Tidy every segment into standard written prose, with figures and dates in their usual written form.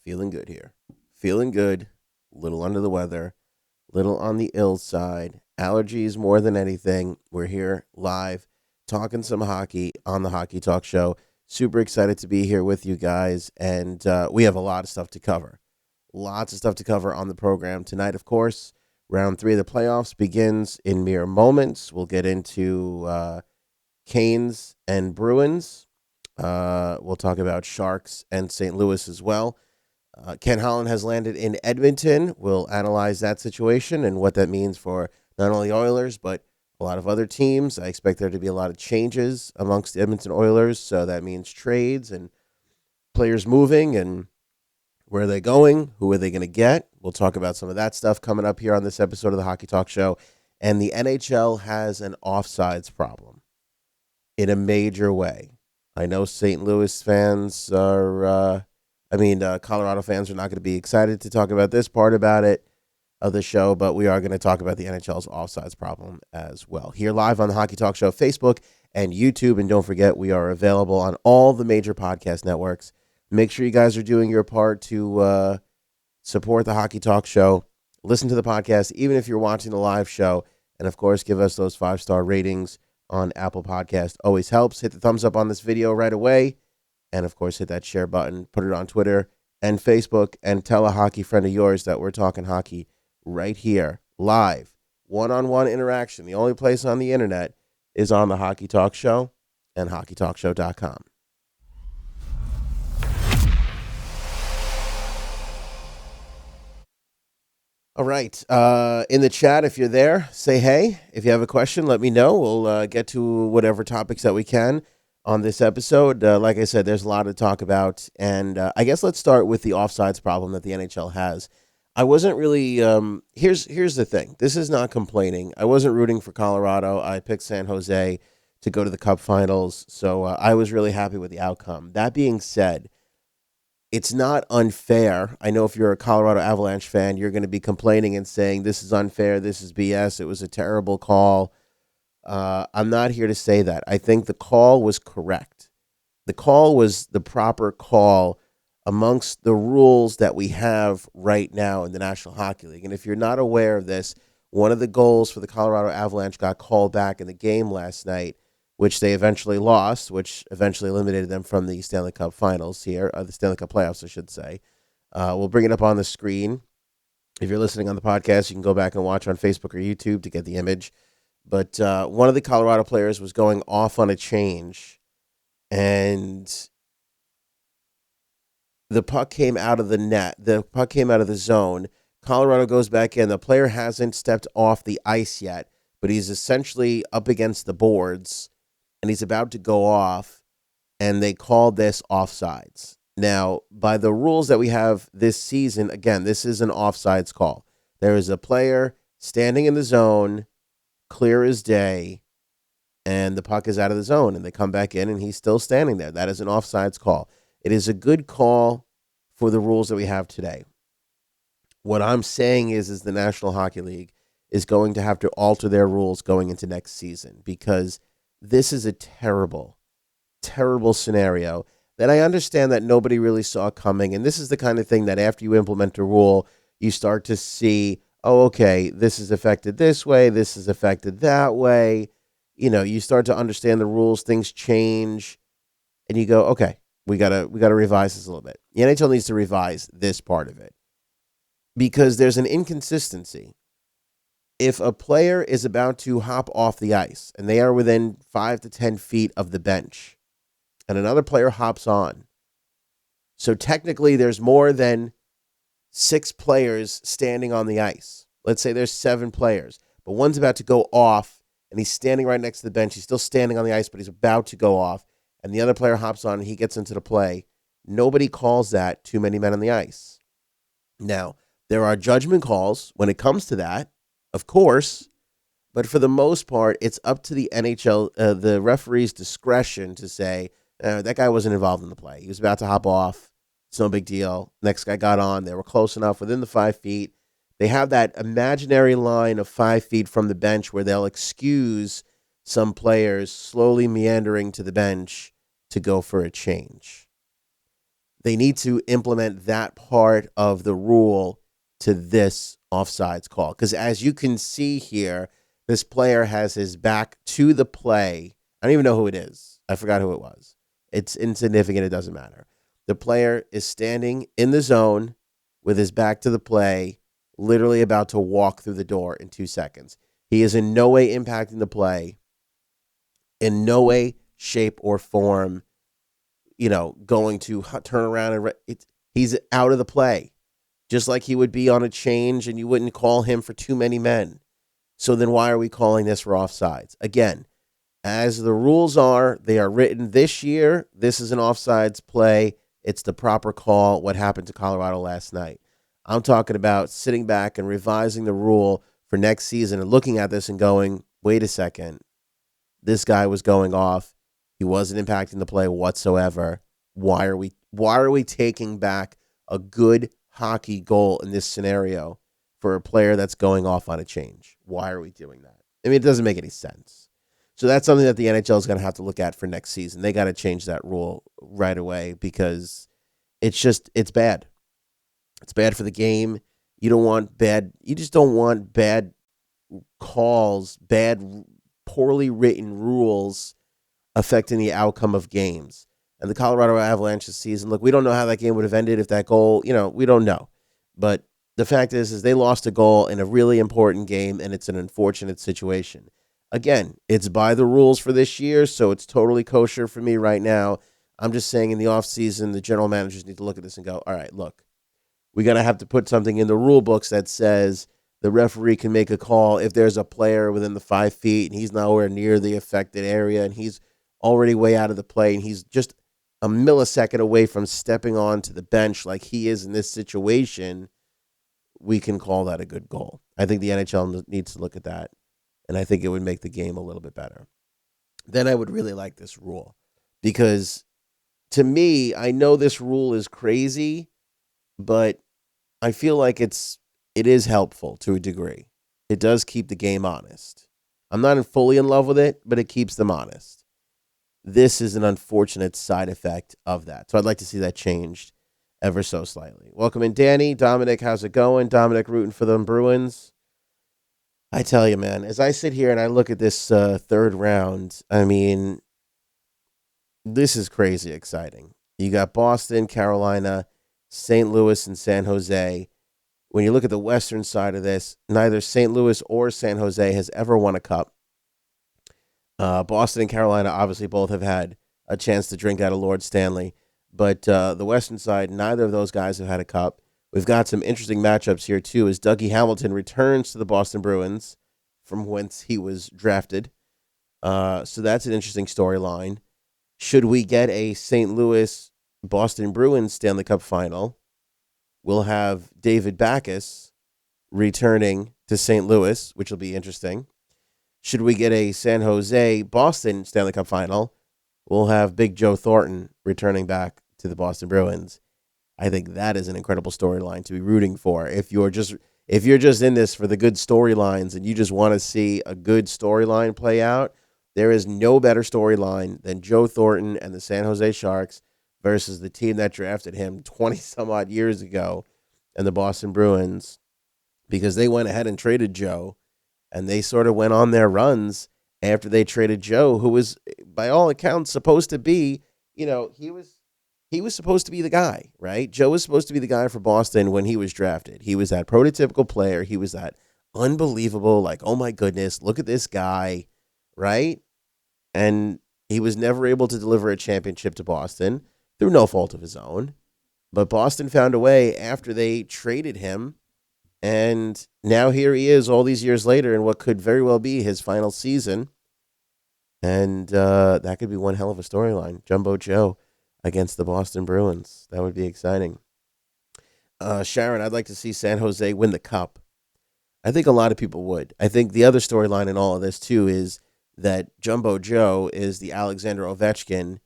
Feeling good here. Feeling good. Little under the weather. Little on the ill side. Allergies more than anything. We're here live talking some hockey on the Hockey Talk Show. Super excited to be here with you guys. And we have a lot of stuff to cover. Lots of stuff to cover on the program tonight, of course. Round 3 of the playoffs begins in mere moments. We'll get into Canes and Bruins. We'll talk about Sharks and St. Louis as well. Ken Holland has landed in Edmonton. We'll analyze that situation and what that means for not only Oilers, but a lot of other teams. I expect there to be a lot of changes amongst the Edmonton Oilers, so that means trades and players moving and where are they going? Who are they going to get? We'll talk about some of that stuff coming up here on this episode of the Hockey Talk Show. And the NHL has an offsides problem in a major way. I know St. Louis fans are, Colorado fans are not going to be excited to talk about this part about it of the show, but we are going to talk about the NHL's offsides problem as well. Here live on the Hockey Talk Show, Facebook and YouTube. And don't forget, we are available on all the major podcast networks. Make sure you guys are doing your part to support the Hockey Talk Show. Listen to the podcast, even if you're watching the live show. And, of course, give us those 5-star ratings on Apple Podcast. Always helps. Hit the thumbs up on this video right away. And, of course, hit that share button. Put it on Twitter and Facebook. And tell a hockey friend of yours that we're talking hockey right here, live, one-on-one interaction. The only place on the internet is on the Hockey Talk Show and hockeytalkshow.com. All right. In the chat, if you're there, say hey. If you have a question, let me know. We'll get to whatever topics that we can on this episode. Like I said, there's a lot to talk about. And I guess let's start with the offsides problem that the NHL has. I wasn't really here's the thing. This is not complaining. I wasn't rooting for Colorado. I picked San Jose to go to the Cup Finals. So I was really happy with the outcome. That being said, it's not unfair. I know if you're a Colorado Avalanche fan, you're going to be complaining and saying, this is unfair, this is BS, it was a terrible call. I'm not here to say that. I think the call was correct. The call was the proper call amongst the rules that we have right now in the National Hockey League. And if you're not aware of this, one of the goals for the Colorado Avalanche got called back in the game last night, which they eventually lost, which eventually eliminated them from the Stanley Cup Finals here, the Stanley Cup Playoffs, I should say. We'll bring it up on the screen. If you're listening on the podcast, you can go back and watch on Facebook or YouTube to get the image. But one of the Colorado players was going off on a change, and the puck came out of the net. The puck came out of the zone. Colorado goes back in. The player hasn't stepped off the ice yet, but he's essentially up against the boards, and he's about to go off, and they called this offsides. Now, by the rules that we have this season, again, this is an offsides call. There is a player standing in the zone, clear as day, and the puck is out of the zone, and they come back in, and he's still standing there. That is an offsides call. It is a good call for the rules that we have today. What I'm saying is the National Hockey League is going to have to alter their rules going into next season, because this is a terrible, terrible scenario that I understand that nobody really saw coming. And this is the kind of thing that after you implement a rule, you start to see, oh, okay, this is affected this way, this is affected that way. You know, you start to understand the rules, things change, and you go, okay, we gotta revise this a little bit. The NHL needs to revise this part of it because there's an inconsistency. If a player is about to hop off the ice and they are within 5 to 10 feet of the bench and another player hops on, so technically there's more than 6 players standing on the ice. Let's say there's 7 players, but one's about to go off and he's standing right next to the bench. He's still standing on the ice, but he's about to go off, and the other player hops on and he gets into the play. Nobody calls that too many men on the ice. Now, there are judgment calls when it comes to that, of course, but for the most part, it's up to the NHL, the referee's discretion to say, that guy wasn't involved in the play. He was about to hop off. It's no big deal. Next guy got on. They were close enough within the 5 feet. They have that imaginary line of 5 feet from the bench where they'll excuse some players slowly meandering to the bench to go for a change. They need to implement that part of the rule to this offsides call. Because as you can see here, this player has his back to the play. I don't even know who it is. I forgot who it was. It's insignificant. It doesn't matter. The player is standing in the zone with his back to the play, literally about to walk through the door in 2 seconds. He is in no way impacting the play, in no way, shape, or form, going to turn around and he's out of the play, just like he would be on a change, and you wouldn't call him for too many men. So then why are we calling this for offsides? Again, as the rules are, they are written this year. This is an offsides play. It's the proper call. What happened to Colorado last night? I'm talking about sitting back and revising the rule for next season and looking at this and going, wait a second. This guy was going off. He wasn't impacting the play whatsoever. Why are we taking back a good hockey goal in this scenario for a player that's going off on a change? Why are we doing that? I mean, it doesn't make any sense. So that's something that the NHL is going to have to look at for next season. They got to change that rule right away because it's bad. It's bad for the game. You just don't want bad calls, poorly written rules affecting the outcome of games. And the Colorado Avalanche this season, look, we don't know how that game would have ended if that goal, we don't know. But the fact is they lost a goal in a really important game, and it's an unfortunate situation. Again, it's by the rules for this year, so it's totally kosher for me right now. I'm just saying in the offseason, the general managers need to look at this and go, all right, look, we're going to have to put something in the rule books that says the referee can make a call if there's a player within the 5 feet and he's nowhere near the affected area and he's already way out of the play and he's just a millisecond away from stepping onto the bench like he is in this situation, we can call that a good goal. I think the NHL needs to look at that, and I think it would make the game a little bit better. Then I would really like this rule because to me, I know this rule is crazy, but I feel like it is helpful to a degree. It does keep the game honest. I'm not fully in love with it, but it keeps them honest. This is an unfortunate side effect of that. So I'd like to see that changed ever so slightly. Welcome in, Danny. Dominic, how's it going? Dominic rooting for them Bruins. I tell you, man, as I sit here and I look at this third round, I mean, this is crazy exciting. You got Boston, Carolina, St. Louis, and San Jose. When you look at the western side of this, neither St. Louis or San Jose has ever won a cup. Boston and Carolina obviously both have had a chance to drink out of Lord Stanley. But the western side, neither of those guys have had a cup. We've got some interesting matchups here, too, as Dougie Hamilton returns to the Boston Bruins from whence he was drafted. So that's an interesting storyline. Should we get a St. Louis-Boston Bruins Stanley Cup final, we'll have David Backes returning to St. Louis, which will be interesting. Should we get a San Jose-Boston Stanley Cup final, we'll have Big Joe Thornton returning back to the Boston Bruins. I think that is an incredible storyline to be rooting for. If you're just in this for the good storylines and you just want to see a good storyline play out, there is no better storyline than Joe Thornton and the San Jose Sharks versus the team that drafted him 20-some-odd years ago and the Boston Bruins, because they went ahead and traded Joe, and they sort of went on their runs after they traded Joe, who was, by all accounts, supposed to be, he was supposed to be the guy, right? Joe was supposed to be the guy for Boston when he was drafted. He was that prototypical player. He was that unbelievable, like, oh my goodness, look at this guy, right? And he was never able to deliver a championship to Boston through no fault of his own. But Boston found a way after they traded him. And now here he is all these years later in what could very well be his final season. And that could be one hell of a storyline. Jumbo Joe against the Boston Bruins. That would be exciting. Sharon, I'd like to see San Jose win the cup. I think a lot of people would. I think the other storyline in all of this, too, is that Jumbo Joe is the Alexander Ovechkin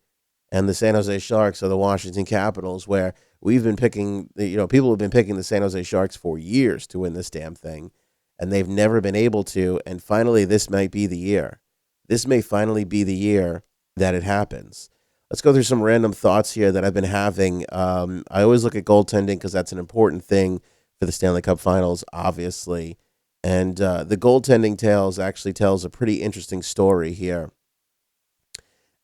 and the San Jose Sharks are the Washington Capitals, where we've been picking, people have been picking the San Jose Sharks for years to win this damn thing, and they've never been able to, and finally this might be the year. This may finally be the year that it happens. Let's go through some random thoughts here that I've been having. I always look at goaltending because that's an important thing for the Stanley Cup Finals, obviously. And the goaltending tales actually tells a pretty interesting story here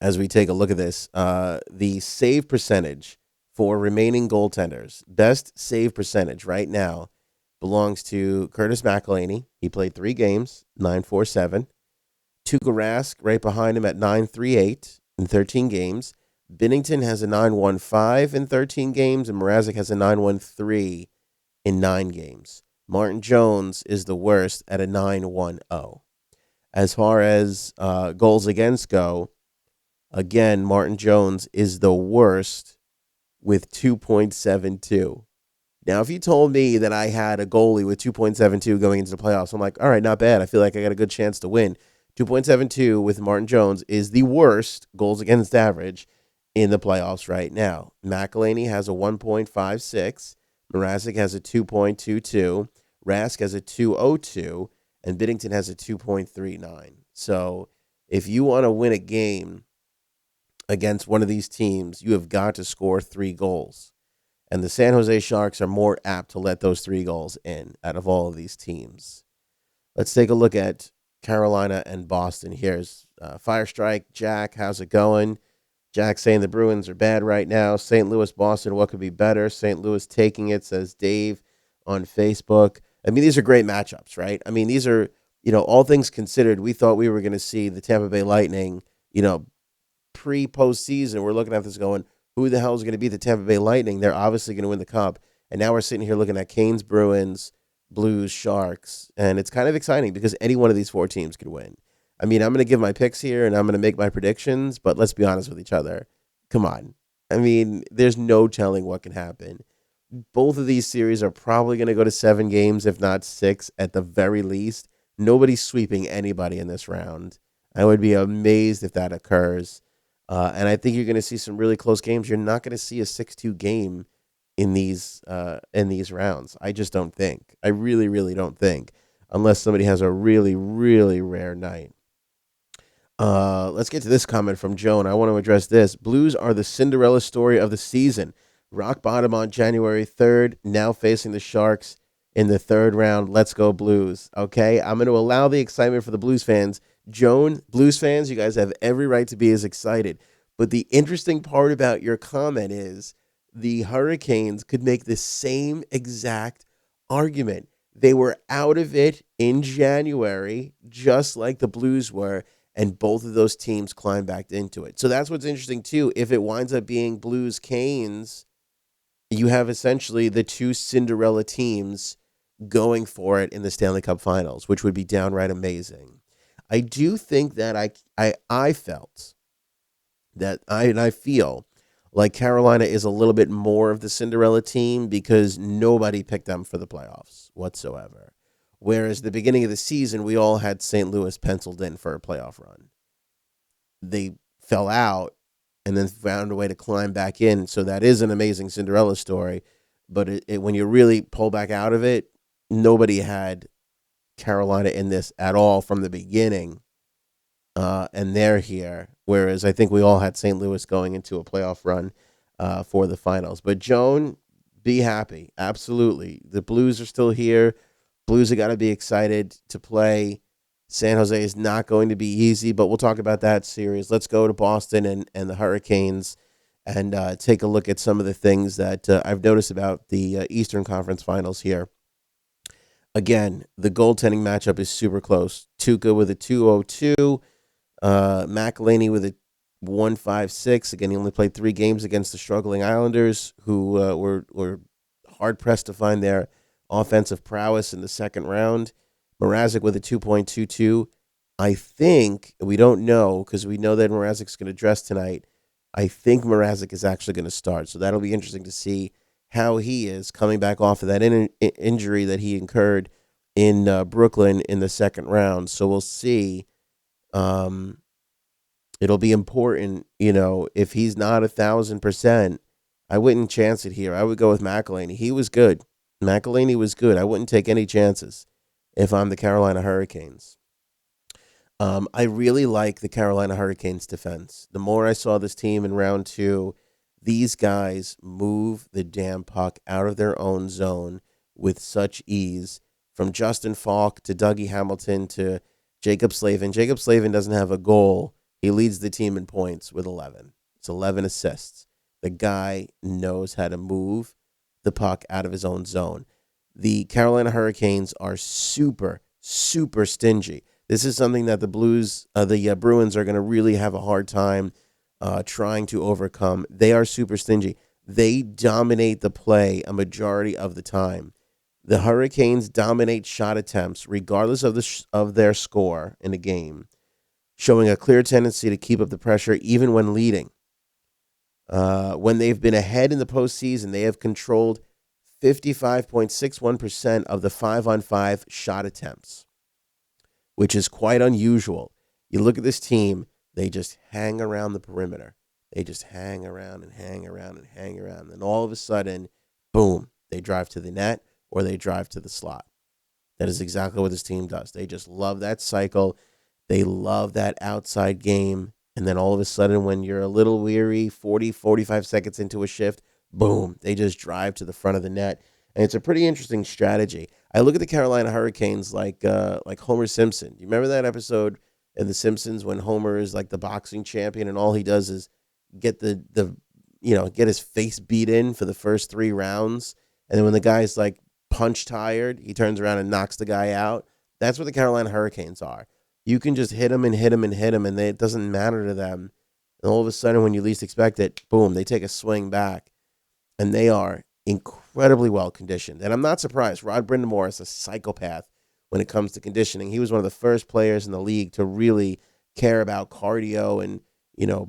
as we take a look at this. The save percentage for remaining goaltenders, best save percentage right now, belongs to Curtis McElhinney. He played 3 games, 9.47. Tuukka Rask right behind him at 9.38 in 13 games. Binnington has a 9.15 in 13 games, and Mrazek has a 9.13 in 9 games. Martin Jones is the worst at a 9.10. As far as goals against go, again, Martin Jones is the worst with 2.72. Now, if you told me that I had a goalie with 2.72 going into the playoffs, I'm like, all right, not bad. I feel like I got a good chance to win. 2.72 with Martin Jones is the worst goals against average in the playoffs right now. McElhinney has a 1.56. Mrazek has a 2.22. Rask has a 2.02. And Binnington has a 2.39. So if you want to win a game against one of these teams, you have got to score 3 goals. And the San Jose Sharks are more apt to let those 3 goals in out of all of these teams. Let's take a look at Carolina and Boston. Here's Fire Strike. Jack, how's it going? Jack saying the Bruins are bad right now. St. Louis, Boston, what could be better? St. Louis taking it, says Dave on Facebook. I mean, these are great matchups, right? I mean, these are, all things considered, we thought we were going to see the Tampa Bay Lightning, pre-postseason. We're looking at this going, who the hell is going to be the Tampa Bay Lightning? They're obviously going to win the Cup. And now we're sitting here looking at Canes, Bruins, Blues, Sharks. And it's kind of exciting because any one of these 4 teams could win. I mean, I'm going to give my picks here and I'm going to make my predictions, but let's be honest with each other. Come on. I mean, there's no telling what can happen. Both of these series are probably going to go to 7 games, if not 6 at the very least. Nobody's sweeping anybody in this round. I would be amazed if that occurs. And I think you're going to see some really close games. You're not going to see a 6-2 game in these rounds. I just don't think. I really, really don't think, unless somebody has a really, really rare night. Let's get to this comment from Joan. I want to address this. Blues are the Cinderella story of the season. Rock bottom on January 3rd, now facing the Sharks in the 3rd round. Let's go Blues. Okay, I'm going to allow the excitement for the Blues fans. Joan, Blues fans, you guys have every right to be as excited. But the interesting part about your comment is the Hurricanes could make the same exact argument. They were out of it in January, just like the Blues were, and both of those teams climbed back into it. So that's what's interesting, too. If it winds up being Blues-Canes, you have essentially the 2 Cinderella teams going for it in the Stanley Cup Finals, which would be downright amazing. I do think that I felt that I feel like Carolina is a little bit more of the Cinderella team because nobody picked them for the playoffs whatsoever. Whereas the beginning of the season, we all had St. Louis penciled in for a playoff run. They fell out and then found a way to climb back in. So that is an amazing Cinderella story. But when you really pull back out of it, nobody had Carolina in this at all from the beginning. And they're here. Whereas I think we all had St. Louis going into a playoff run for the finals. But Joan, be happy. Absolutely. The Blues are still here. Blues have got to be excited to play. San Jose is not going to be easy, but we'll talk about that series. Let's go to Boston and the Hurricanes and take a look at some of the things that I've noticed about the Eastern Conference Finals here. Again, the goaltending matchup is super close. Tuukka with a 2.02, McElhinney with a 1.56. Again, he only played 3 games against the struggling Islanders, who were hard-pressed to find their offensive prowess in the second round. Mrazek with a 2.22. I think, we don't know, because we know that Mrazek's going to dress tonight. I think Mrazek is actually going to start. So that'll be interesting to see how he is coming back off of that injury that he incurred in Brooklyn in the second round. So we'll see. It'll be important, if he's not 1,000%, I wouldn't chance it here. I would go with McElhinney. He was good. McElhinney was good. I wouldn't take any chances if I'm the Carolina Hurricanes. I really like the Carolina Hurricanes defense. The more I saw this team in round two, these guys move the damn puck out of their own zone with such ease. From Justin Falk to Dougie Hamilton to Jacob Slavin. Jacob Slavin doesn't have a goal. He leads the team in points with 11. It's 11 assists. The guy knows how to move the puck out of his own zone. The Carolina Hurricanes are super, super stingy. This is something that the Bruins are going to really have a hard time trying to overcome. They are super stingy. They dominate the play a majority of the time. The Hurricanes dominate shot attempts regardless of their score in a game, showing a clear tendency to keep up the pressure even when leading. When they've been ahead in the postseason, they have controlled 55.61% of the 5-on-5 shot attempts, which is quite unusual. You look at this team, they just hang around the perimeter. They just hang around and hang around and hang around. And all of a sudden, boom, they drive to the net or they drive to the slot. That is exactly what this team does. They just love that cycle. They love that outside game. And then all of a sudden, when you're a little weary, 40, 45 seconds into a shift, boom, they just drive to the front of the net. And it's a pretty interesting strategy. I look at the Carolina Hurricanes like Homer Simpson. You remember that episode in The Simpsons when Homer is like the boxing champion and all he does is get get his face beat in for the first 3 rounds. And then when the guy's like punch tired, he turns around and knocks the guy out. That's what the Carolina Hurricanes are. You can just hit them and hit them and hit them, and it doesn't matter to them. And all of a sudden, when you least expect it, boom, they take a swing back. And they are incredibly well conditioned. And I'm not surprised. Rod Brind'Amour is a psychopath when it comes to conditioning. He was one of the first players in the league to really care about cardio and,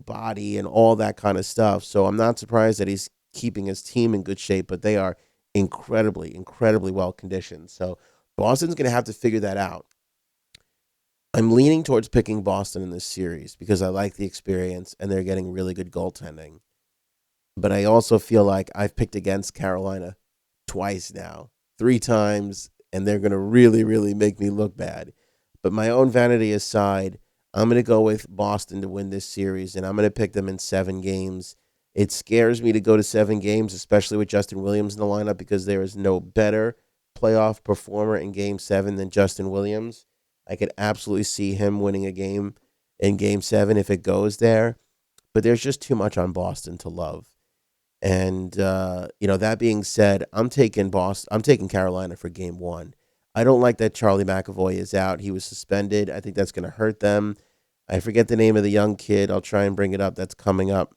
body and all that kind of stuff. So I'm not surprised that he's keeping his team in good shape, but they are incredibly, incredibly well conditioned. So Boston's going to have to figure that out. I'm leaning towards picking Boston in this series because I like the experience and they're getting really good goaltending. But I also feel like I've picked against Carolina twice now, 3 times, and they're going to really, really make me look bad. But my own vanity aside, I'm going to go with Boston to win this series, and I'm going to pick them in 7 games. It scares me to go to 7 games, especially with Justin Williams in the lineup, because there is no better playoff performer in Game 7 than Justin Williams. I could absolutely see him winning a game in Game 7 if it goes there. But there's just too much on Boston to love. And, that being said, I'm taking Carolina for Game 1. I don't like that Charlie McAvoy is out. He was suspended. I think that's going to hurt them. I forget the name of the young kid. I'll try and bring it up. That's coming up.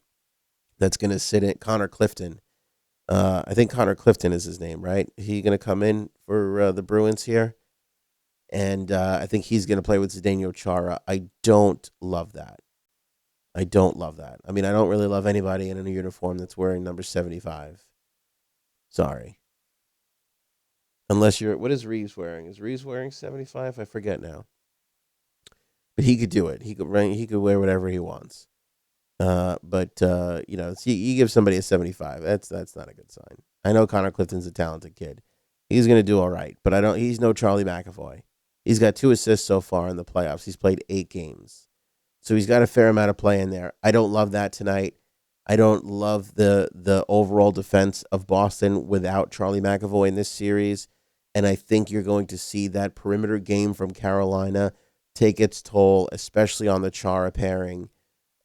That's going to sit in Connor Clifton. I think Connor Clifton is his name, right? He going to come in for the Bruins here. And I think he's going to play with Zdeno Chara. I don't love that. I mean, I don't really love anybody in a uniform that's wearing number 75. Sorry. Unless what is Reeves wearing? Is Reeves wearing 75? I forget now. But he could do it. He could wear whatever he wants. You give somebody a 75. That's not a good sign. I know Connor Clifton's a talented kid. He's going to do all right, but he's no Charlie McAvoy. He's got 2 assists so far in the playoffs. He's played 8 games. So he's got a fair amount of play in there. I don't love that tonight. I don't love the overall defense of Boston without Charlie McAvoy in this series. And I think you're going to see that perimeter game from Carolina take its toll, especially on the Chara pairing,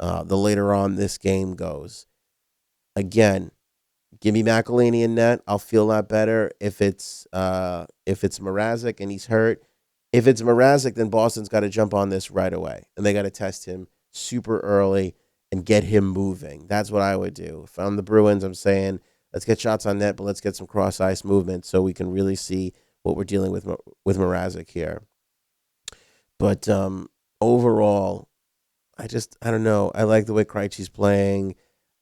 the later on this game goes. Again, give me McElhinney in net. I'll feel a lot better if it's Mrazek and he's hurt. If it's Mrazek, then Boston's got to jump on this right away. And they got to test him super early and get him moving. That's what I would do. If I'm the Bruins, I'm saying, let's get shots on net, but let's get some cross-ice movement so we can really see what we're dealing with Mrazek here. But overall, I don't know. I like the way Krejci's playing.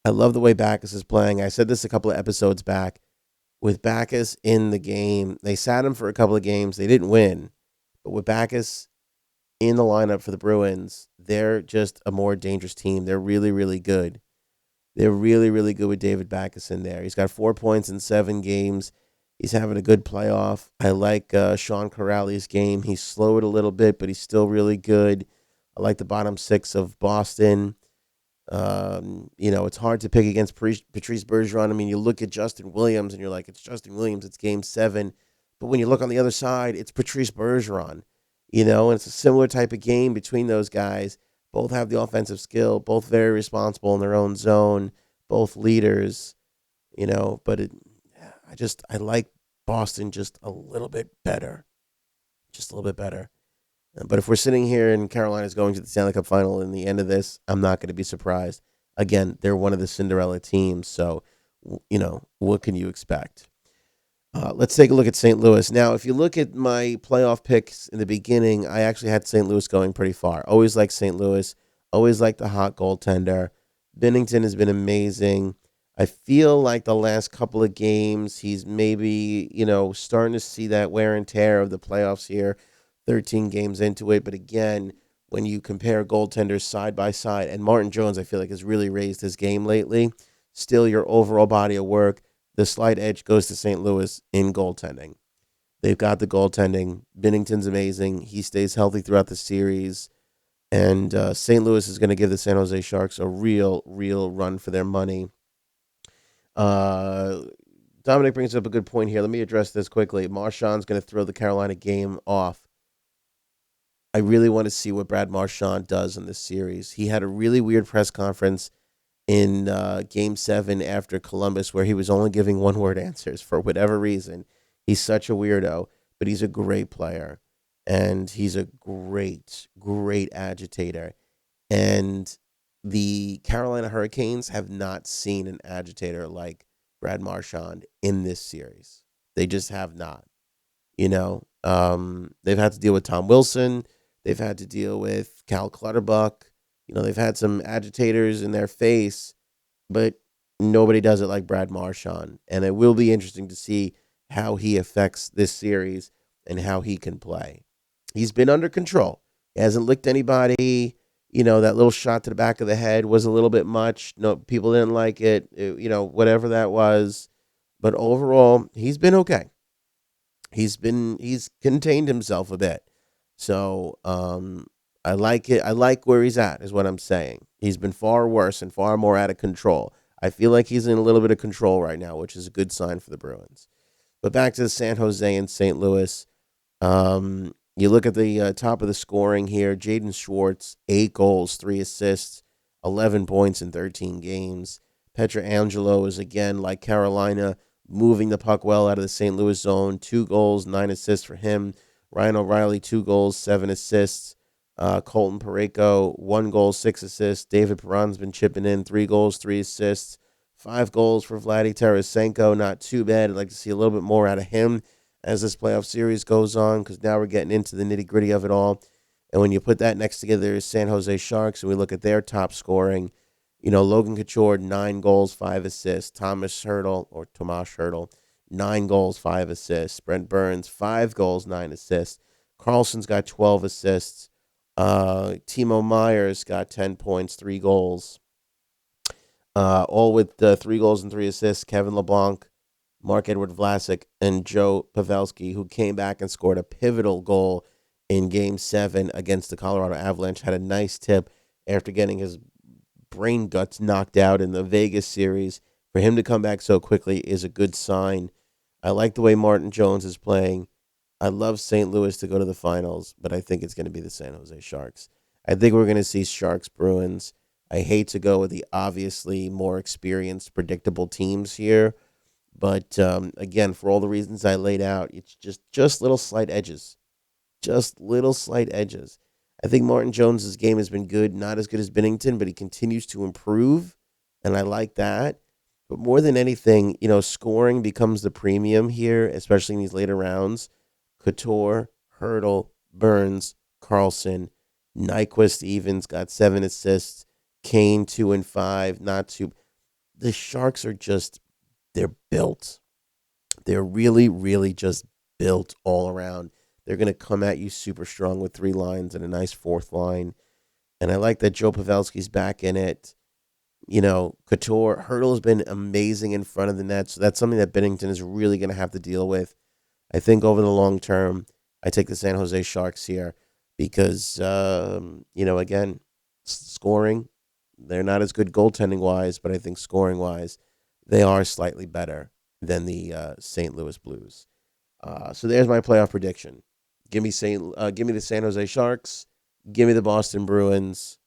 I love the way Backes is playing. I said this a couple of episodes back. With Backes in the game, they sat him for a couple of games. They didn't win. But with Backes in the lineup for the Bruins, they're just a more dangerous team. They're really, really good. They're really, really good with David Backes in there. He's got 4 points in 7 games. He's having a good playoff. I like Sean Corrali's game. He's slowed a little bit, but he's still really good. I like the bottom six of Boston. It's hard to pick against Patrice Bergeron. I mean, you look at Justin Williams and you're like, it's Justin Williams, it's game 7. But when you look on the other side, it's Patrice Bergeron, and it's a similar type of game between those guys. Both have the offensive skill, both very responsible in their own zone, both leaders, but I like Boston just a little bit better. Just a little bit better. But if we're sitting here and Carolina's going to the Stanley Cup final in the end of this, I'm not going to be surprised. Again, they're one of the Cinderella teams, so, what can you expect? Let's take a look at St. Louis. Now, if you look at my playoff picks in the beginning, I actually had St. Louis going pretty far. Always liked St. Louis. Always liked the hot goaltender. Binnington has been amazing. I feel like the last couple of games, he's maybe, starting to see that wear and tear of the playoffs here. 13 games into it. But again, when you compare goaltenders side by side, and Martin Jones, I feel like, has really raised his game lately. Still, your overall body of work, the slight edge goes to St. Louis in goaltending. They've got the goaltending. Binnington's amazing. He stays healthy throughout the series. And St. Louis is going to give the San Jose Sharks a real run for their money. Dominic brings up a good point here. Let me address this quickly. Marchand's going to throw the Carolina game off. I really want to see what Brad Marchand does in this series. He had a really weird press conference in Game 7 after Columbus where he was only giving one-word answers for whatever reason. He's such a weirdo, but he's a great player, and he's a great agitator. And the Carolina Hurricanes have not seen an agitator like Brad Marchand in this series. They just have not. They've had to deal with Tom Wilson. They've had to deal with Cal Clutterbuck. They've had some agitators in their face, but nobody does it like Brad Marchand. And it will be interesting to see how he affects this series and how he can play. He's been under control. He hasn't licked anybody. That little shot to the back of the head was a little bit much. No, people didn't like it. Whatever that was. But overall, he's been okay. He's contained himself a bit. So I like it. I like where he's at, is what I'm saying. He's been far worse and far more out of control. I feel like he's in a little bit of control right now, which is a good sign for the Bruins. But back to San Jose and St. Louis. You look at the top of the scoring here. Jaden Schwartz, 8 goals, 3 assists, 11 points in 13 games. Pietrangelo is, again, like Carolina, moving the puck well out of the St. Louis zone. 2 goals, 9 assists for him. Ryan O'Reilly, 2 goals, 7 assists. Colton Parayko, 1 goal, 6 assists. David Perron's been chipping in, 3 goals, 3 assists. 5 goals for Vladdy Tarasenko. Not too bad. I'd like to see a little bit more out of him as this playoff series goes on, because now we're getting into the nitty-gritty of it all. And when you put that next together, San Jose Sharks, and we look at their top scoring, Logan Couture, 9 goals, 5 assists. Tomas Hertl, 9 goals, 5 assists. Brent Burns, 5 goals, 9 assists. Carlson's got 12 assists. Timo Meyer's got 10 points, 3 goals. All with 3 goals and 3 assists. Kevin LeBlanc, Mark-Edward Vlasic, and Joe Pavelski, who came back and scored a pivotal goal in Game 7 against the Colorado Avalanche, had a nice tip after getting his brain guts knocked out in the Vegas series. For him to come back so quickly is a good sign. I like the way Martin Jones is playing. I love St. Louis to go to the finals, but I think it's going to be the San Jose Sharks. I think we're going to see Sharks Bruins. I hate to go with the obviously more experienced, predictable teams here. But, again, for all the reasons I laid out, it's just little slight edges. Just little slight edges. I think Martin Jones' game has been good. Not as good as Binnington, but he continues to improve, and I like that. But more than anything, scoring becomes the premium here, especially in these later rounds. Couture, Hertl, Burns, Carlson, Nyquist Evans got 7 assists. Kane, 2 and 5, not too. The Sharks are they're built. They're really just built all around. They're going to come at you super strong with 3 lines and a nice 4th line. And I like that Joe Pavelski's back in it. Couture, Hertl has been amazing in front of the net. So that's something that Binnington is really going to have to deal with. I think over the long term, I take the San Jose Sharks here. because, again, scoring, they're not as good goaltending wise, but I think scoring wise, they are slightly better than the St. Louis Blues. So there's my playoff prediction. Give me the San Jose Sharks, give me the Boston Bruins,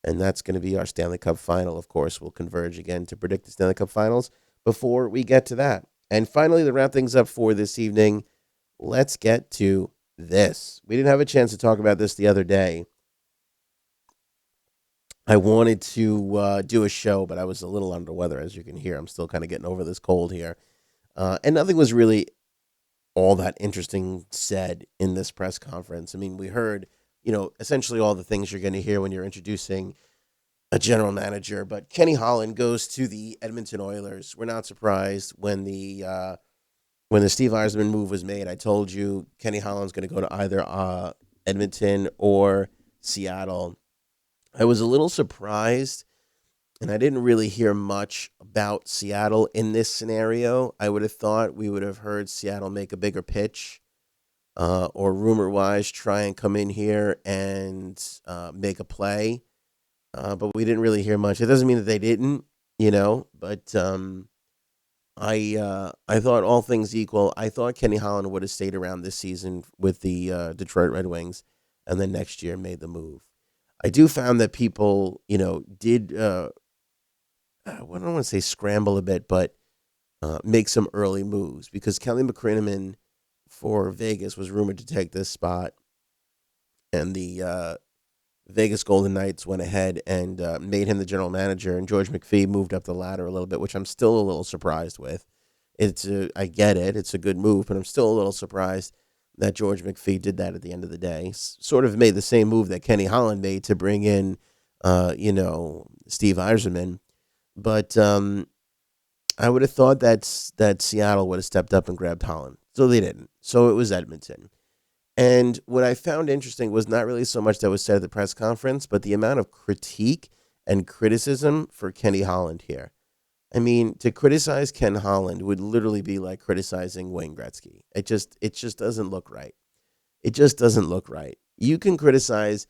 and that's going to be our Stanley Cup final. Of course, we'll converge again to predict the Stanley Cup finals before we get to that. And finally, to wrap things up for this evening, let's get to this. We didn't have a chance to talk about this the other day. I wanted to do a show, but I was a little under weather, as you can hear. I'm still kind of getting over this cold here. And nothing was really all that interesting said in this press conference. I mean, we heard, essentially all the things you're going to hear when you're introducing a general manager. But Kenny Holland goes to the Edmonton Oilers. We're not surprised when the Steve Yzerman move was made. I told you Kenny Holland's going to go to either Edmonton or Seattle. I was a little surprised, and I didn't really hear much about Seattle in this scenario. I would have thought we would have heard Seattle make a bigger pitch, or rumor-wise try and come in here and make a play. But we didn't really hear much. It doesn't mean that they didn't, but I thought all things equal, I thought Kenny Holland would have stayed around this season with the Detroit Red Wings, and then next year made the move. I do found that people, did I don't want to say scramble a bit, but make some early moves because Kelly McCrimmon for Vegas was rumored to take this spot, and the Vegas Golden Knights went ahead and made him the general manager, and George McPhee moved up the ladder a little bit, which I'm still a little surprised with. I get it, it's a good move, but I'm still a little surprised that George McPhee did that at the end of the day. Sort of made the same move that Kenny Holland made to bring in, Steve Yzerman. But I would have thought that Seattle would have stepped up and grabbed Holland. So they didn't. So it was Edmonton. And what I found interesting was not really so much that was said at the press conference, but the amount of critique and criticism for Kenny Holland here. I mean, to criticize Ken Holland would literally be like criticizing Wayne Gretzky. It just doesn't look right. It just doesn't look right. You can criticize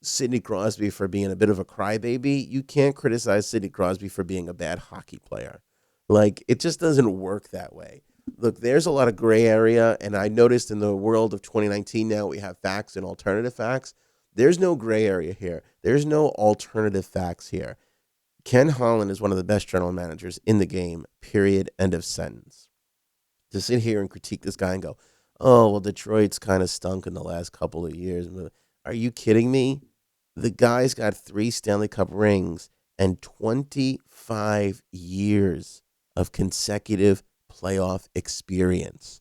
Sidney Crosby for being a bit of a crybaby. You can't criticize Sidney Crosby for being a bad hockey player. Like, it just doesn't work that way. Look, there's a lot of gray area, and I noticed in the world of 2019 now we have facts and alternative facts. There's no gray area here. There's no alternative facts here. Ken Holland is one of the best general managers in the game, period, end of sentence. To sit here and critique this guy and go, oh, well, Detroit's kind of stunk in the last couple of years. Are you kidding me? The guy's got 3 Stanley Cup rings and 25 years of consecutive playoff experience.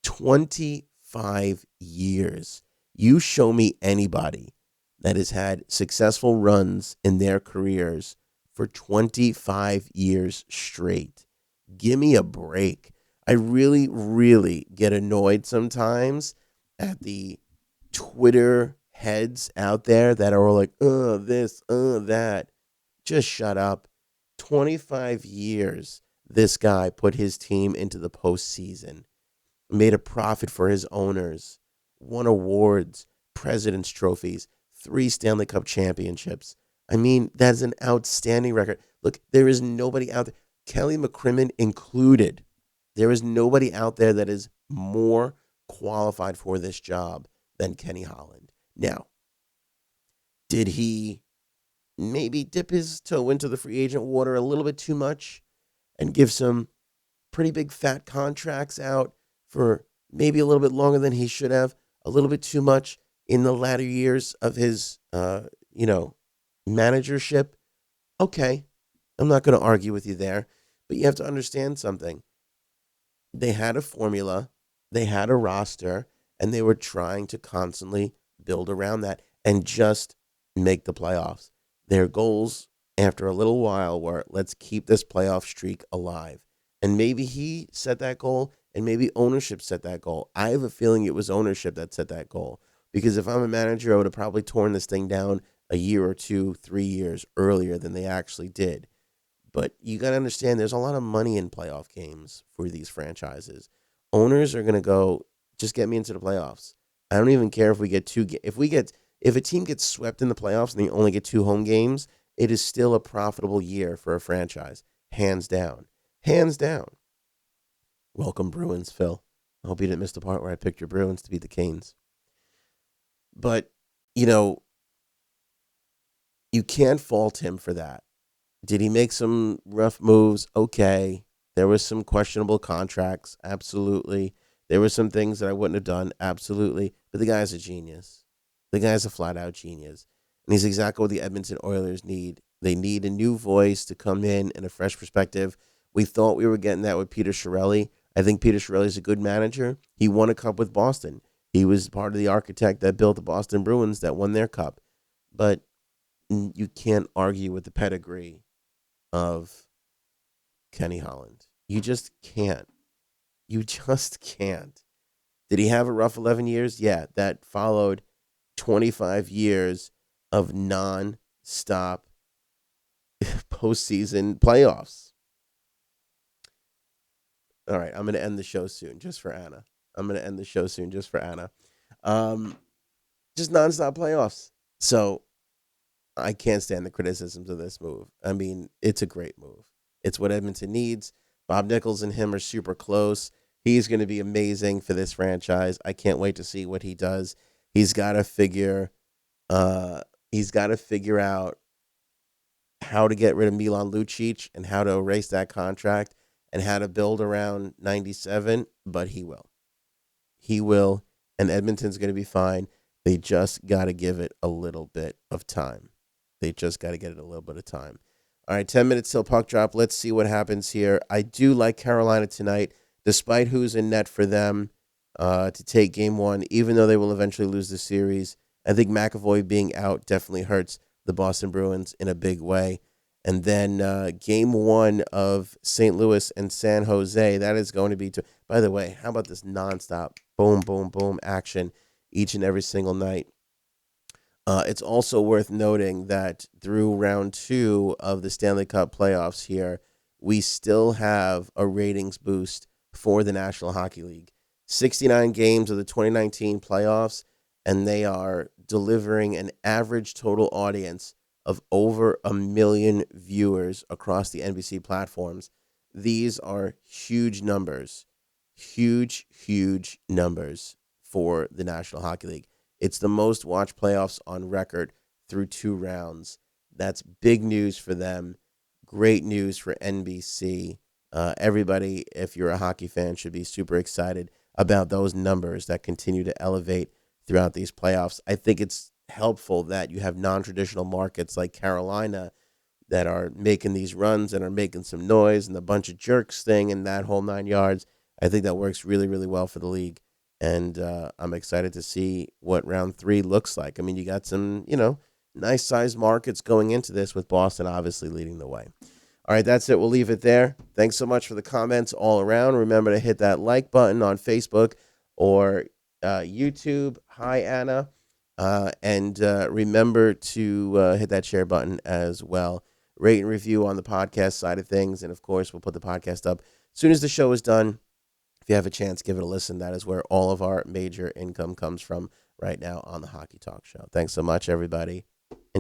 25 years. You show me anybody that has had successful runs in their careers for 25 years straight. Give me a break. I really, really get annoyed sometimes at the Twitter heads out there that are all like, this, that. Just shut up. 25 years, this guy put his team into the postseason, made a profit for his owners, won awards, president's trophies, 3 Stanley Cup championships. I mean, that's an outstanding record. Look, there is nobody out there, Kelly McCrimmon included. There is nobody out there that is more qualified for this job than Kenny Holland. Now, did he maybe dip his toe into the free agent water a little bit too much and give some pretty big fat contracts out for maybe a little bit longer than he should have, a little bit too much in the latter years of his, managership? Okay, I'm not going to argue with you there, but you have to understand something. They had a formula, they had a roster, and they were trying to constantly build around that and just make the playoffs. Their goals after a little while were, let's keep this playoff streak alive. And maybe he set that goal, and maybe ownership set that goal. I have a feeling it was ownership that set that goal. Because if I'm a manager, I would have probably torn this thing down a year or 2, 3 years earlier than they actually did. But you got to understand, there's a lot of money in playoff games for these franchises. Owners are going to go, just get me into the playoffs. I don't even care if we get if a team gets swept in the playoffs and they only get 2 home games, it is still a profitable year for a franchise, hands down. Hands down. Welcome, Bruins, Phil. I hope you didn't miss the part where I picked your Bruins to beat the Canes. But, you know, you can't fault him for that. Did he make some rough moves? Okay. There was some questionable contracts. Absolutely. There were some things that I wouldn't have done. Absolutely. But the guy's a genius. The guy's a flat out genius. And he's exactly what the Edmonton Oilers need. They need a new voice to come in and a fresh perspective. We thought we were getting that with Peter Chiarelli. I think Peter Chiarelli is a good manager. He won a cup with Boston. He was part of the architect that built the Boston Bruins that won their cup. But you can't argue with the pedigree of Kenny Holland. You just can't. You just can't. Did he have a rough 11 years? Yeah, that followed 25 years of non-stop postseason playoffs. All right, I'm going to end the show soon just for Anna. Just nonstop playoffs. So I can't stand the criticisms of this move. I mean, it's a great move. It's what Edmonton needs. Bob Nichols and him are super close. He's going to be amazing for this franchise. I can't wait to see what he does. He's got to figure out how to get rid of Milan Lucic and how to erase that contract and how to build around 97, but he will. He will, and Edmonton's going to be fine. They just got to give it a little bit of time. All right, 10 minutes till puck drop. Let's see what happens here. I do like Carolina tonight, despite who's in net for them to take game one, even though they will eventually lose the series. I think McAvoy being out definitely hurts the Boston Bruins in a big way. And then game one of St. Louis and San Jose, that is going to be, by the way, how about this nonstop boom, boom, boom action each and every single night? It's also worth noting that through round 2 of the Stanley Cup playoffs here, we still have a ratings boost for the National Hockey League. 69 games of the 2019 playoffs, and they are delivering an average total audience of over 1 million viewers across the NBC platforms. These are huge numbers, huge numbers for the National Hockey League. It's the most watched playoffs on record through 2 rounds. That's big news for them. Great news for NBC. Everybody, if you're a hockey fan, should be super excited about those numbers that continue to elevate throughout these playoffs. I think it's helpful that you have non-traditional markets like Carolina that are making these runs and are making some noise and the bunch of jerks thing and that whole 9 yards. I think that works really, really well for the league. And I'm excited to see what round 3 looks like. I mean, you got some, nice sized markets going into this with Boston obviously leading the way. All right, that's it. We'll leave it there. Thanks so much for the comments all around. Remember to hit that like button on Facebook or YouTube. Hi, Anna. And remember to hit that share button as well. Rate and review on the podcast side of things. And, of course, we'll put the podcast up as soon as the show is done. If you have a chance, give it a listen. That is where all of our major income comes from right now on the Hockey Talk Show. Thanks so much, everybody.